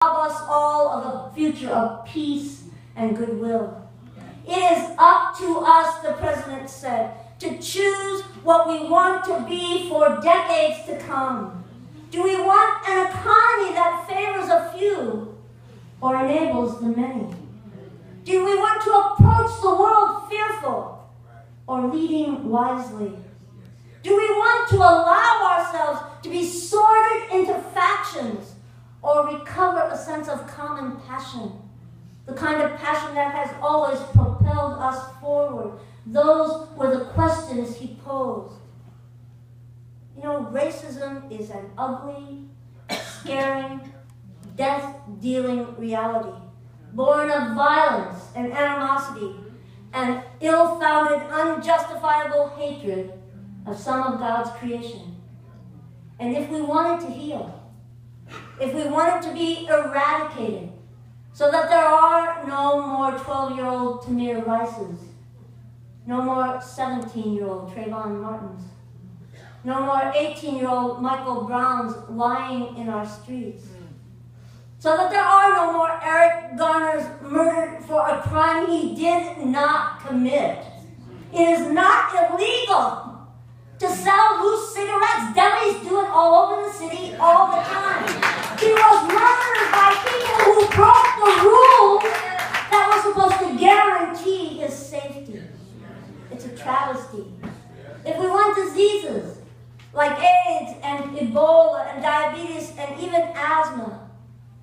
us all of a future of peace and goodwill. It is up to us, the president said, to choose what we want to be for decades to come. Do we want an economy that favors a few or enables the many? Do we want to approach the world fearful or leading wisely? Do we want to allow ourselves to be sorted into factions or recover a sense of common passion? The kind of passion that has always propelled us forward. Those were the questions he posed. You know, racism is an ugly, scaring, death-dealing reality, born of violence and animosity and ill-founded, unjustifiable hatred of some of God's creation. And if we want it to heal, if we want it to be eradicated, so that there are no more 12-year-old Tamir Rices, no more 17-year-old Trayvon Martins, no more 18-year-old Michael Browns lying in our streets, so that there are no more Eric Garners murdered for a crime he did not commit. It is not illegal to sell loose cigarettes. Delis do it all over the city all the time. He was murdered by people who broke the rules that were supposed to guarantee his safety. It's a travesty. If we want diseases like AIDS and Ebola and diabetes and even asthma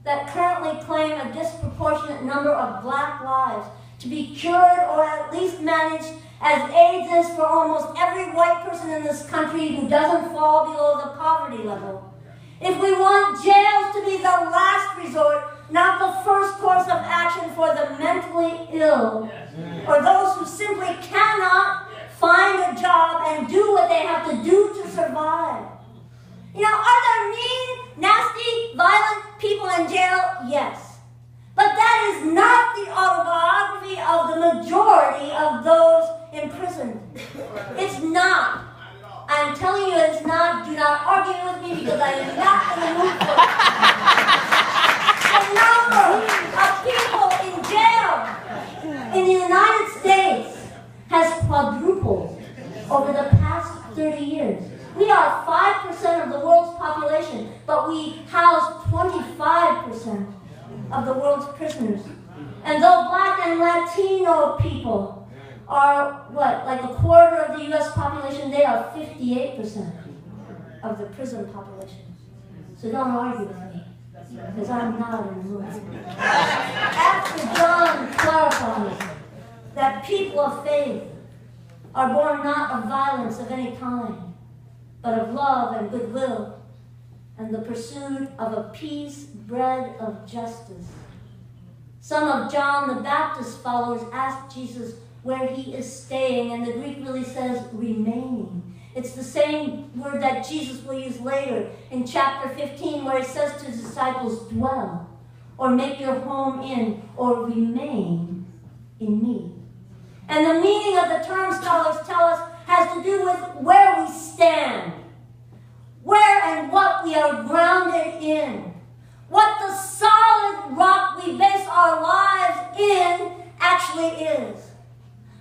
that currently claim a disproportionate number of black lives to be cured or at least managed as AIDS is for almost every white person in this country who doesn't fall below the poverty level. If we want jails to be the last resort, not the first course of action for the mentally ill, or those who simply cannot find a job and do what they have to do to survive. You know, are there mean, nasty, violent people in jail? Yes. But that is not the autobiography of the majority of those imprisoned. It's not. I'm telling you it's not. Do not argue with me because I am not in the mood for it. The number of people in jail in the United States has quadrupled over the past 30 years. We are 5% of the world's population, but we house 25% of the world's prisoners. And though black and Latino people are, like a quarter of the U.S. population, they are 58% of the prison population. So don't argue with me, because I'm not in the mood. After John clarifies that people of faith are born not of violence of any kind, but of love and goodwill, and the pursuit of a peace bred of justice. Some of John the Baptist's followers asked Jesus where he is staying, and the Greek really says remaining. It's the same word that Jesus will use later in chapter 15, where he says to his disciples, dwell, or make your home in, or remain in me. And the meaning of the term, scholars tell us, has to do with where we stand, where and what we are grounded in, what the solid rock we base our lives in actually is.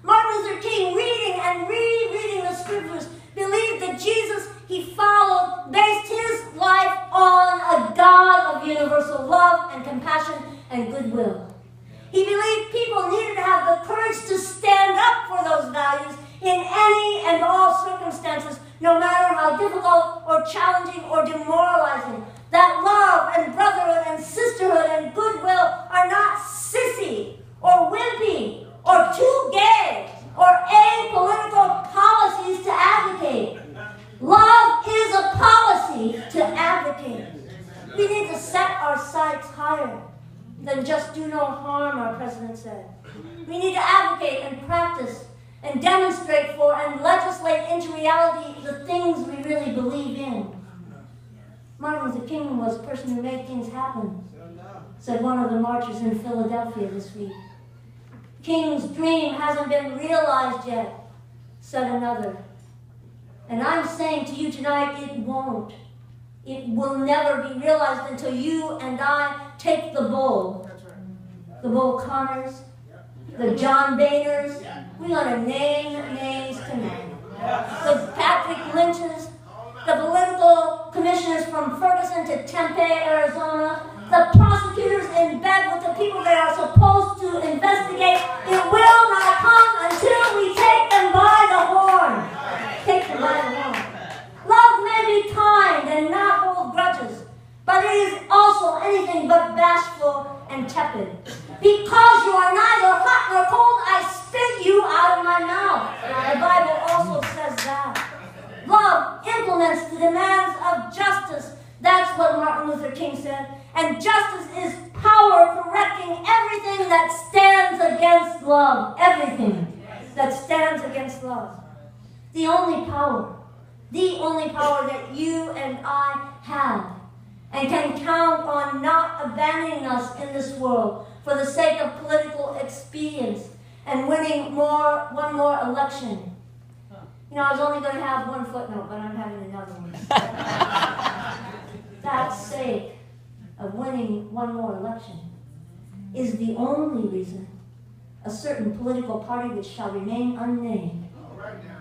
Martin Luther King, reading and rereading the scriptures, believed that Jesus he followed based his life on a God of universal love and compassion and goodwill. He believed people needed to have the courage to stand up for those values in any and all circumstances, no matter how difficult or challenging or demoralizing. That love and brotherhood and sisterhood and goodwill are not sissy or wimpy or too gay or apolitical policies to advocate. Love is a policy to advocate. We need to set our sights higher than just do no harm, our president said. We need to advocate and practice and demonstrate for and legislate into reality the things we really believe in. Martin Luther King was a person who made things happen, said one of the marchers in Philadelphia this week. King's dream hasn't been realized yet, said another. And I'm saying to you tonight, it won't. it will never be realized until you and I take the bull. The Bull Connors, the John Boehners. We're going to name names tonight. The Patrick Lynches, the political commissioners from Ferguson to Tempe, Arizona, the prosecutors in bed with the people they are supposed to investigate. It will not come until we take them by the horn. Take them by the horn. Love may be kind and not hold grudges, but it is also anything but bashful and tepid. Because you are neither hot nor cold, I spit you out of my mouth. The Bible also says that. Love implements the demands of justice. That's what Martin Luther King said. And justice is power correcting everything that stands against love. Everything that stands against love. The only power that you and I have and can count on not abandoning us in this world for the sake of political expedience and winning one more election. You know, I was only going to have one footnote, but I'm having another one. That sake of winning one more election is the only reason a certain political party, which shall remain unnamed,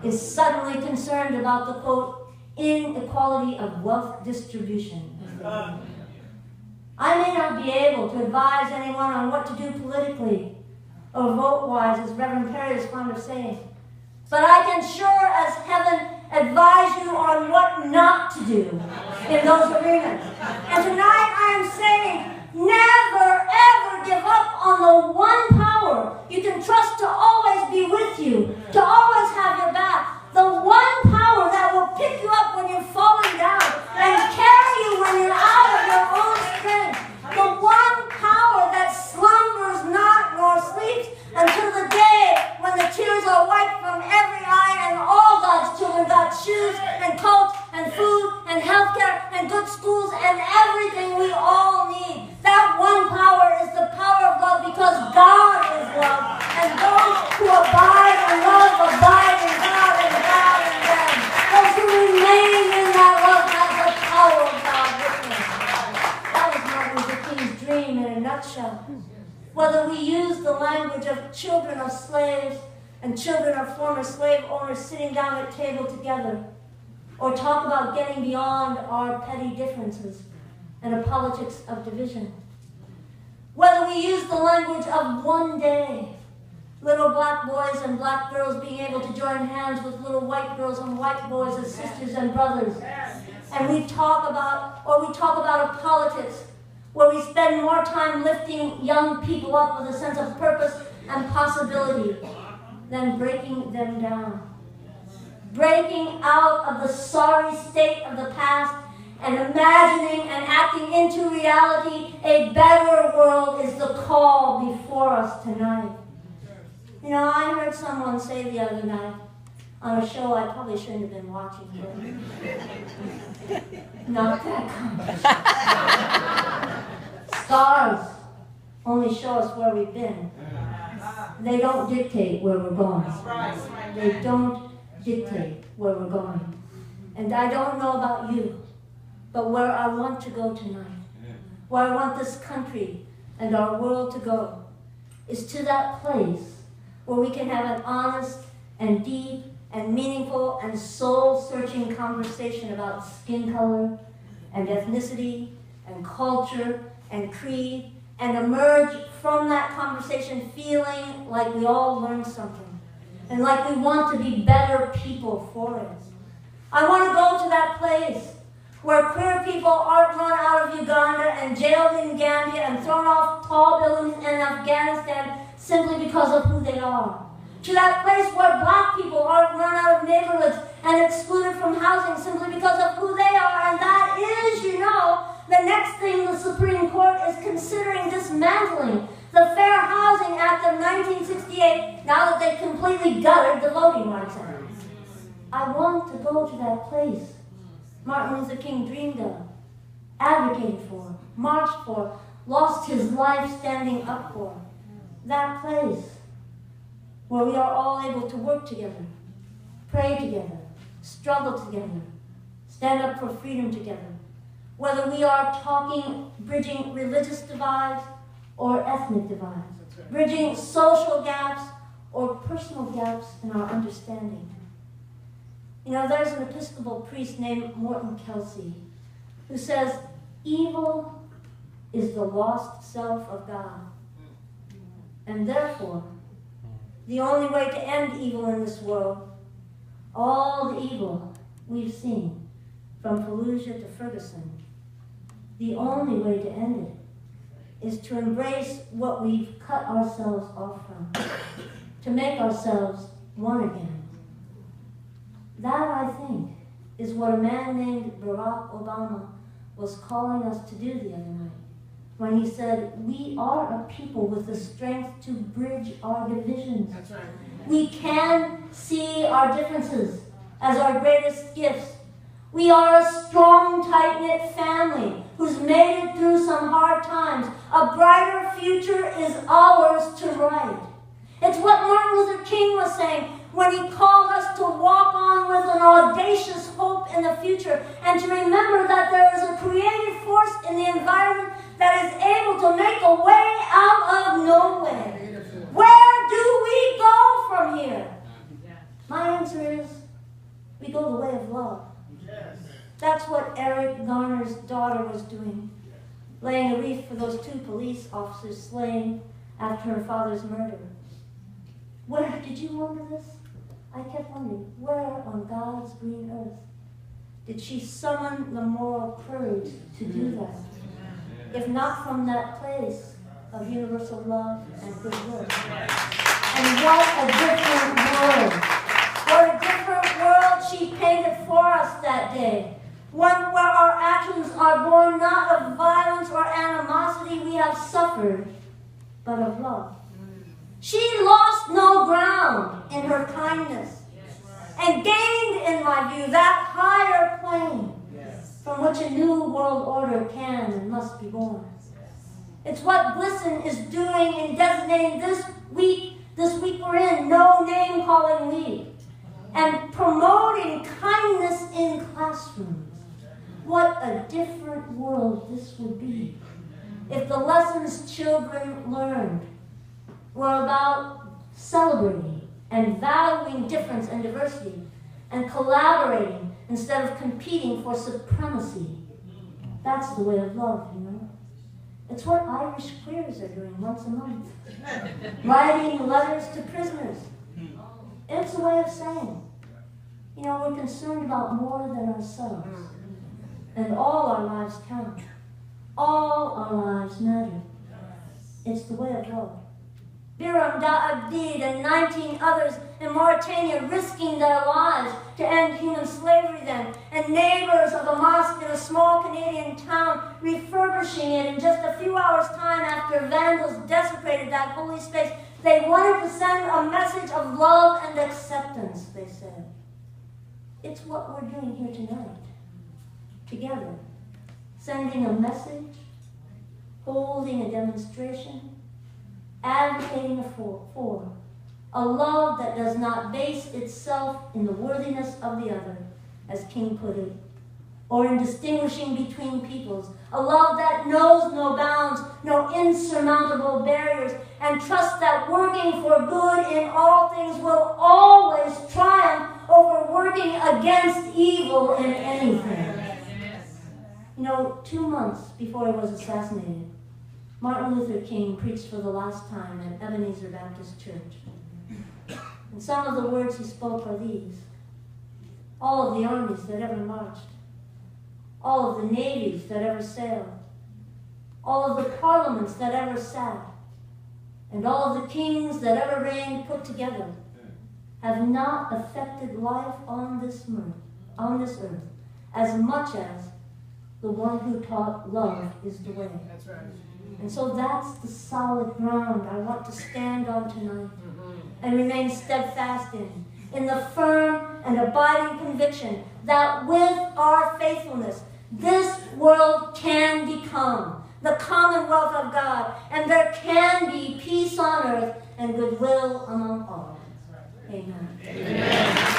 is suddenly concerned about the, quote, inequality of wealth distribution. I may not be able to advise anyone on what to do politically or vote-wise, as Reverend Perry is fond of saying, but I can sure as heaven advise you on what not to do in those arenas. And tonight I am saying, never ever give up on the one power you can trust to always be with you, to always have your back. The one power that will pick you up when you're falling down and carry you when you're out of your own strength. The one power that slumbers not nor sleeps until the day when the tears are wiped from every eye and all God's children got shoes and coats and food and healthcare and good schools and everything we all need. That one power is the power of love, because God is love. And those who abide in love abide in God and God in them. Those who remain in that love have the power of God with them. That was Martin Luther King's dream in a nutshell. Whether we use the language of children of slaves and children of former slave owners sitting down at table together, or talk about getting beyond our petty differences and a politics of division. Whether we use the language of one day, little black boys and black girls being able to join hands with little white girls and white boys as sisters and brothers, and we talk about a politics where we spend more time lifting young people up with a sense of purpose and possibility than breaking them down. Breaking out of the sorry state of the past and imagining and acting into reality a better world is the call before us tonight. You know, I heard someone say the other night on a show I probably shouldn't have been watching, but not that kind. Stars only show us where we've been. They don't dictate where we're going. They don't dictate where we're going. And I don't know about you, but where I want to go tonight, where I want this country and our world to go, is to that place where we can have an honest and deep and meaningful and soul-searching conversation about skin color and ethnicity and culture and creed, and emerge from that conversation feeling like we all learned something and like we want to be better people for it. I want to go to that place where queer people aren't run out of Uganda and jailed in Gambia and thrown off tall buildings in Afghanistan simply because of who they are. To that place where black people aren't run out of neighborhoods and excluded from housing simply because of who they are. And that is, you know, the next thing the Supreme Court is considering dismantling. The Fair Housing Act of 1968, now that they've completely gutted the Voting Rights Act. I want to go to that place Martin Luther King dreamed of, advocated for, marched for, lost his life standing up for. That place where we are all able to work together, pray together, struggle together, stand up for freedom together. whether we are talking bridging religious divides or ethnic divides, bridging social gaps or personal gaps in our understanding. You know, there's an Episcopal priest named Mccny who says, evil is the lost self of God. And therefore, the only way to end evil in this world, all the evil we've seen from Fallujah to Ferguson, the only way to end it is to embrace what we've cut ourselves off from, to make ourselves one again. That, I think, is what a man named Barack Obama was calling us to do the other night, when he said, we are a people with the strength to bridge our divisions. That's right. We can see our differences as our greatest gifts. We are a strong, tight-knit family who's made it through some hard times. A brighter future is ours to write. It's what Martin Luther King was saying when he called us to walk on with an audacious hope in the future and to remember that there is a creative force in the environment that is able to make a way out of no way. Where do we go from here? My answer is, we go the way of love. That's what Eric Garner's daughter was doing, laying a wreath for those 2 police officers slain after her father's murder. Where, did you wonder this? I kept wondering, where on God's green earth did she summon the moral courage to do that? If not from that place of universal love and goodwill. And what a different world. What a different world she painted for us that day. One where our actions are born not of violence or animosity we have suffered, but of love. She lost no ground in her kindness and gained, in my view, that higher plane from which a new world order can and must be born. It's what Glisson is doing in designating this week we're in, No Name Calling Week, and promoting kindness in classrooms. What a different world this would be if the lessons children learned were about celebrating and valuing difference and diversity and collaborating instead of competing for supremacy. That's the way of love, you know. It's what Irish queers are doing once a month. Writing letters to prisoners. It's a way of saying, you know, we're concerned about more than ourselves. And all our lives count. All our lives matter. It's the way of love. Biram Da'abdid and 19 others in Mauritania risking their lives to end human slavery then, and neighbors of a mosque in a small Canadian town refurbishing it in just a few hours' time after vandals desecrated that holy space. They wanted to send a message of love and acceptance, they said. It's what we're doing here tonight, together, sending a message, holding a demonstration, advocating for a love that does not base itself in the worthiness of the other, as King put it, or in distinguishing between peoples, a love that knows no bounds, no insurmountable barriers, and trusts that working for good in all things will always triumph over working against evil in anything. You know, 2 months before he was assassinated, Martin Luther King preached for the last time at Ebenezer Baptist Church. And some of the words he spoke are these: all of the armies that ever marched, all of the navies that ever sailed, all of the parliaments that ever sat, and all of the kings that ever reigned put together have not affected life on this earth as much as the one who taught love is the way. That's right. And so that's the solid ground I want to stand on tonight and remain steadfast in the firm and abiding conviction that with our faithfulness, this world can become the commonwealth of God, and there can be peace on earth and goodwill among all. Amen. Amen.